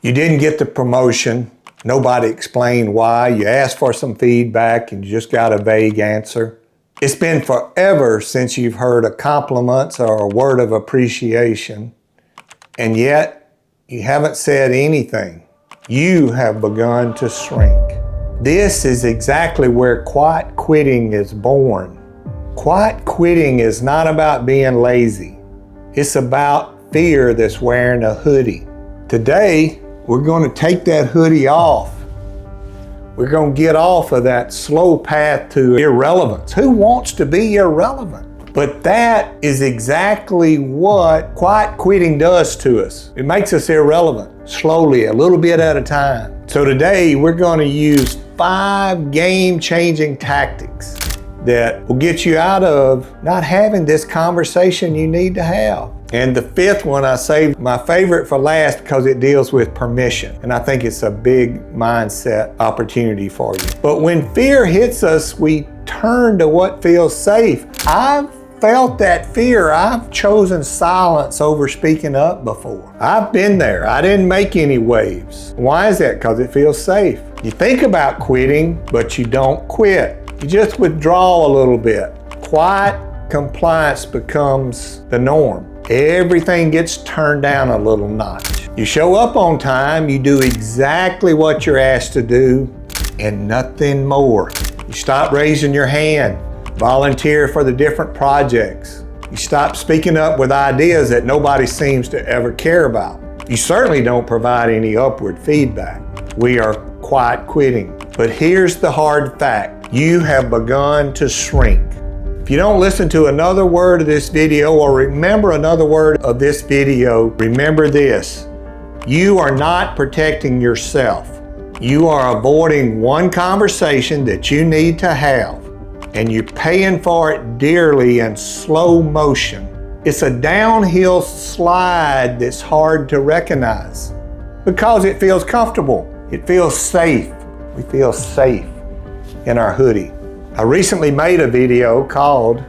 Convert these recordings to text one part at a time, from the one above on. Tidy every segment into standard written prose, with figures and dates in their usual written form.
You didn't get the promotion. Nobody explained why. You asked for some feedback and you just got a vague answer. It's been forever since you've heard a compliment or a word of appreciation, and yet you haven't said anything. You have begun to shrink. This is exactly where quiet quitting is born. Quiet quitting is not about being lazy. It's about fear that's wearing a hoodie. Today, we're going to take that hoodie off. We're going to get off of that slow path to irrelevance. Who wants to be irrelevant? But that is exactly what quiet quitting does to us. It makes us irrelevant, slowly, a little bit at a time. So today, we're going to use 5 game-changing tactics that will get you out of not having this conversation you need to have. And the 5th one, I saved my favorite for last because it deals with permission. And I think it's a big mindset opportunity for you. But when fear hits us, we turn to what feels safe. I've felt that fear. I've chosen silence over speaking up before. I've been there. I didn't make any waves. Why is that? Because it feels safe. You think about quitting, but you don't quit. You just withdraw a little bit. Quiet compliance becomes the norm. Everything gets turned down a little notch. You show up on time, you do exactly what you're asked to do, and nothing more. You stop raising your hand, volunteer for the different projects. You stop speaking up with ideas that nobody seems to ever care about. You certainly don't provide any upward feedback. We are quiet quitting. But here's the hard fact. You have begun to shrink. If you don't listen to another word of this video or remember another word of this video, remember this. You are not protecting yourself. You are avoiding one conversation that you need to have, and you're paying for it dearly in slow motion. It's a downhill slide that's hard to recognize because it feels comfortable. It feels safe. We feel safe in our hoodie. I recently made a video called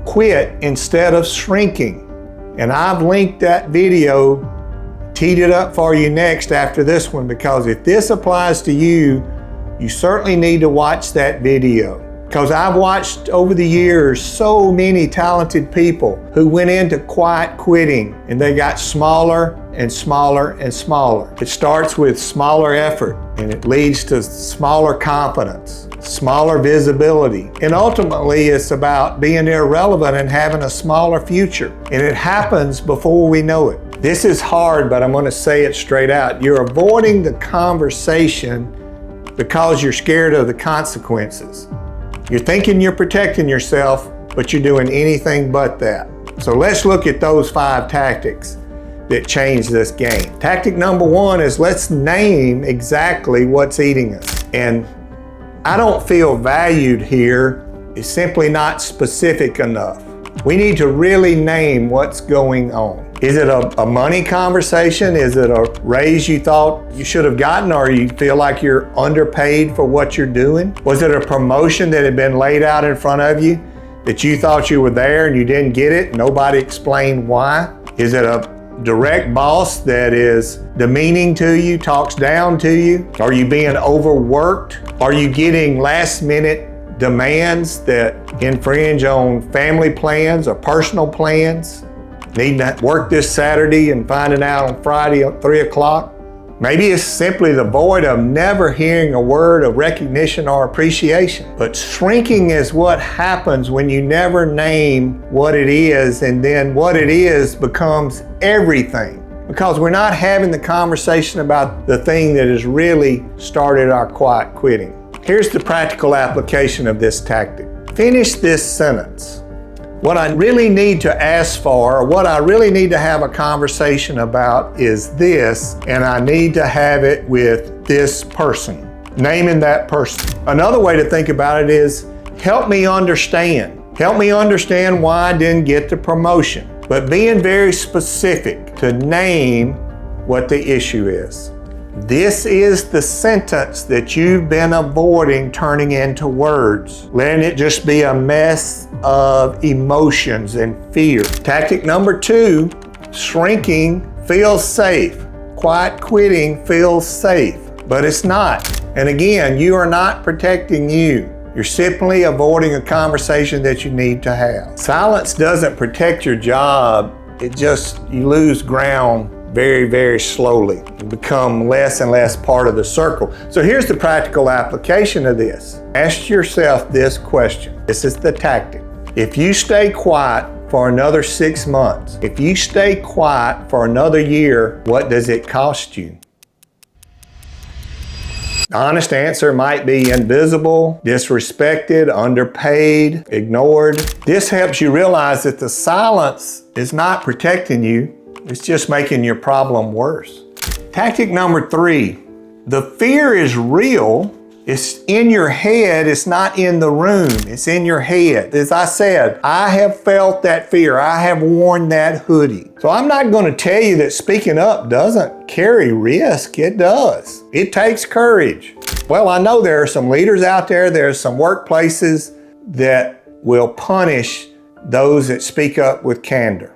Quit Instead of Shrinking, and I've linked that video, teed it up for you next after this one, because if this applies to you, you certainly need to watch that video. Because I've watched over the years so many talented people who went into quiet quitting and they got smaller and smaller and smaller. It starts with smaller effort and it leads to smaller confidence, smaller visibility. And ultimately it's about being irrelevant and having a smaller future. And it happens before we know it. This is hard, but I'm going to say it straight out. You're avoiding the conversation because you're scared of the consequences. You're thinking you're protecting yourself, but you're doing anything but that. So let's look at those 5 tactics that change this game. Tactic number 1 is let's name exactly what's eating us. And I don't feel valued here is simply not specific enough. We need to really name what's going on. Is it a money conversation? Is it a raise you thought you should have gotten, or you feel like you're underpaid for what you're doing? Was it a promotion that had been laid out in front of you that you thought you were there and you didn't get it? Nobody explained why? Is it a direct boss that is demeaning to you, talks down to you? Are you being overworked? Are you getting last minute demands that infringe on family plans or personal plans? Needing to work this Saturday and finding out on Friday at 3 o'clock? Maybe it's simply the void of never hearing a word of recognition or appreciation. But shrinking is what happens when you never name what it is, and then what it is becomes everything. Because we're not having the conversation about the thing that has really started our quiet quitting. Here's the practical application of this tactic. Finish this sentence. What I really need to ask for, or what I really need to have a conversation about is this, and I need to have it with this person. Naming that person. Another way to think about it is, help me understand. Help me understand why I didn't get the promotion. But being very specific to name what the issue is. This is the sentence that you've been avoiding turning into words, letting it just be a mess of emotions and fear. Tactic number 2, shrinking feels safe. quiet quitting feels safe, but it's not. And again, you are not protecting you. You're simply avoiding a conversation that you need to have. Silence doesn't protect your job. You lose ground very, very slowly. You become less and less part of the circle. So here's the practical application of this. Ask yourself this question. This is the tactic. If you stay quiet for another 6 months, if you stay quiet for another year, what does it cost you? The honest answer might be invisible, disrespected, underpaid, ignored. This helps you realize that the silence is not protecting you. It's just making your problem worse. Tactic number 3, the fear is real. It's in your head, it's not in the room, it's in your head. As I said, I have felt that fear, I have worn that hoodie. So I'm not going to tell you that speaking up doesn't carry risk, it does. It takes courage. Well, I know there are some leaders out there are some workplaces that will punish those that speak up with candor.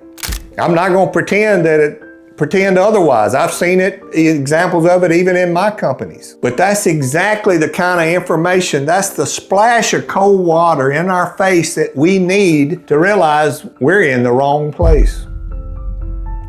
I'm not going to pretend otherwise. I've seen examples of it even in my companies. But that's exactly the kind of information, that's the splash of cold water in our face that we need to realize we're in the wrong place.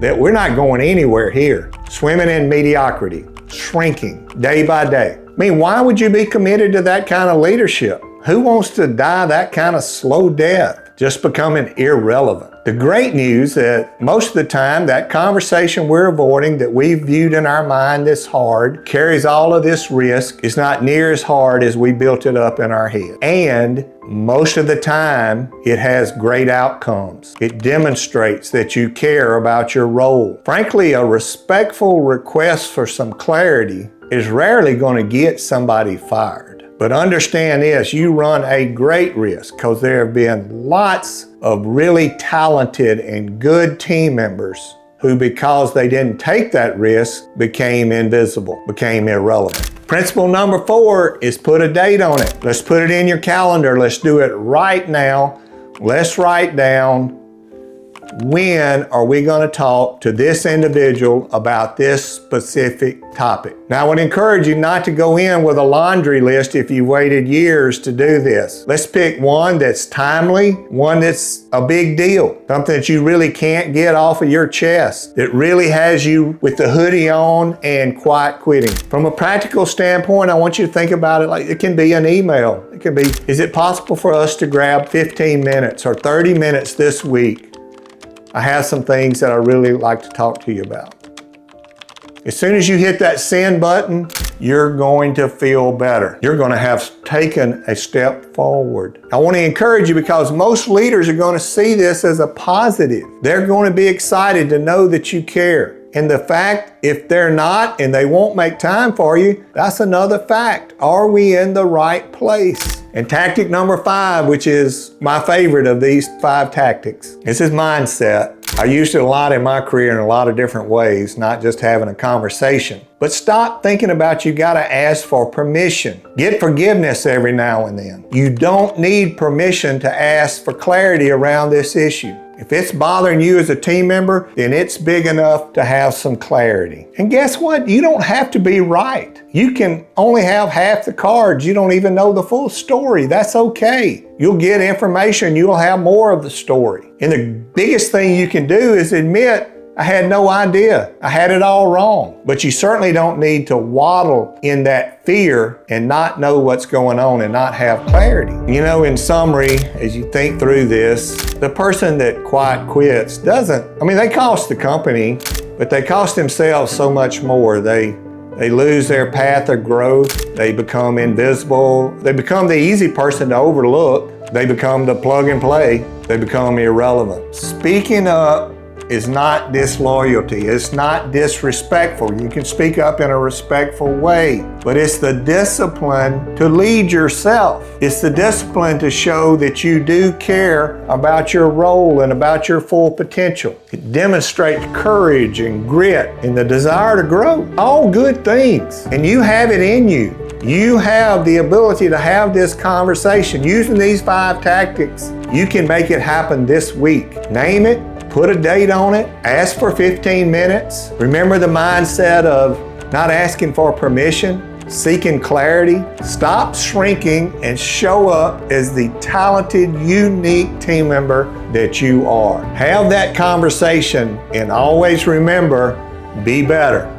That we're not going anywhere here. Swimming in mediocrity, shrinking day by day. I mean, why would you be committed to that kind of leadership? Who wants to die that kind of slow death? Just becoming irrelevant. The great news that most of the time that conversation we're avoiding that we viewed in our mind as hard, carries all of this risk, is not near as hard as we built it up in our head. And most of the time, it has great outcomes. It demonstrates that you care about your role. Frankly, a respectful request for some clarity is rarely going to get somebody fired. But understand this, you run a great risk because there have been lots of really talented and good team members who, because they didn't take that risk, became invisible, became irrelevant. Principle number 4 is put a date on it. Let's put it in your calendar. Let's do it right now. Let's write down, when are we going to talk to this individual about this specific topic? Now, I would encourage you not to go in with a laundry list if you waited years to do this. Let's pick one that's timely, one that's a big deal, something that you really can't get off of your chest, that really has you with the hoodie on and quiet quitting. From a practical standpoint, I want you to think about it like it can be an email. It can be, is it possible for us to grab 15 minutes or 30 minutes this week? I have some things that I really like to talk to you about. As soon as you hit that send button, you're going to feel better. You're going to have taken a step forward. I want to encourage you because most leaders are going to see this as a positive. They're going to be excited to know that you care. And the fact, if they're not and they won't make time for you, that's another fact. Are we in the right place? And tactic number 5, which is my favorite of these 5 tactics, this is mindset. I used it a lot in my career in a lot of different ways, not just having a conversation. But stop thinking about you got to ask for permission. Get forgiveness every now and then. You don't need permission to ask for clarity around this issue. If it's bothering you as a team member, then it's big enough to have some clarity. And guess what? You don't have to be right. You can only have half the cards. You don't even know the full story. That's okay. You'll get information. You'll have more of the story. And the biggest thing you can do is admit, I had no idea. I had it all wrong. But you certainly don't need to waddle in that fear and not know what's going on and not have clarity. You know, in summary, as you think through this, the person that quiet quits they cost the company, but they cost themselves so much more. They lose their path of growth. They become invisible. They become the easy person to overlook. They become the plug and play. They become irrelevant. Speaking up is not disloyalty. It's not disrespectful. You can speak up in a respectful way, but it's the discipline to lead yourself. It's the discipline to show that you do care about your role and about your full potential. It demonstrates courage and grit and the desire to grow. All good things. And you have it in you. You have the ability to have this conversation. Using these 5 tactics, you can make it happen this week. Name it, Put a date on it. Ask for 15 minutes. Remember the mindset of not asking for permission, seeking clarity. Stop shrinking and show up as the talented, unique team member that you are. Have that conversation and always remember, be better.